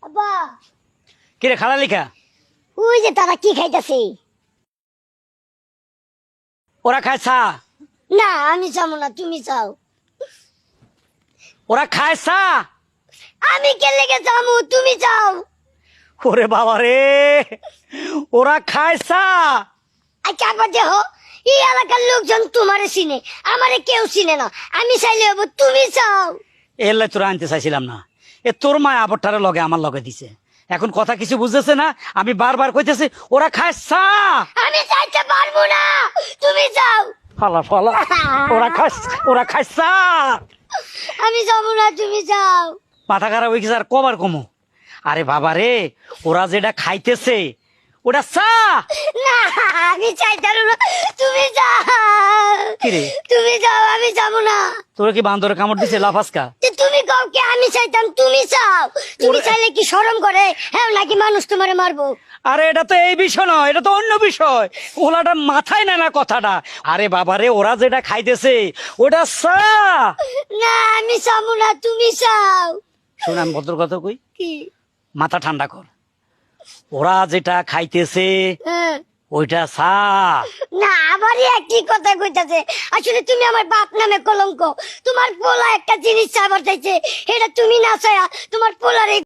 আব্বা কিরে খালা লিখা ওই যে তারা কি খাইতেছে? ওরা খায় চা। না আমি যাবো না, তুমি যাও। ওরা খায় চা। আমি কে লেগে যাবো, তুমি যাও। ওরে বাবা রে, ওরা খায় চা। আচ্ছা আবার দেখো, এই এলাকার লোকজন তোমারে চিনে, আমারে কেউ চিনে না। আমি চাইলে হবো, তুমি যাও। এলে তোরা আনতে চাইছিলাম না। এ তোর মা আবরটারে লগে আমার লগে দিছে, এখন কথা কিছু বুঝতেছে না। আমি বারবার কইতেছি ওরা খায় চা। আমি চাইতে পারবো না, তুমি যাও। ফালা ফালা, ওরা খায় চা। আমি যাবো না, তুমি যাও। মাথা খারাপ হয়ে গেছে আর কবার কমো। আরে বাবা রে, ওরা যেটা খাইতেছে ওটা চা। না আমি চাইতে পারবো না, তুমি যাও। কিরে তুমি যাও, আমি যাবো না। তোরা কি বান্দরে কামড় দিছে লাফাসকা? যে তুমি কাউকে আমি চাইতাম, তুমি চাও। তুমি চাইলে কি শরম করে? হ্যাঁ নাকি মানুষ তোমারে মারবো? আরে এটা তো এই বিষয় নয়, এটা তো অন্য বিষয়। ওলাটা মাথায় না না কথাটা। আরে বাবা রে, ওরা যেটা খাইতেছে ওটা চা। না আমি চাবো না, তুমি চাও। শোন আমি ভদ্র কথা কই, কি? মাথা ঠান্ডা কর। ওরা যেটা খাইতেছে হ্যাঁ। ওইটা চা। না আবারই একই কথা কইতাছে। আসলে তুমি আমার বাপ নামে কলঙ্ক। তোমার পোলা একটা জিনিস চাবার চাইছে, এটা তুমি না চায়া তোমার পোলারে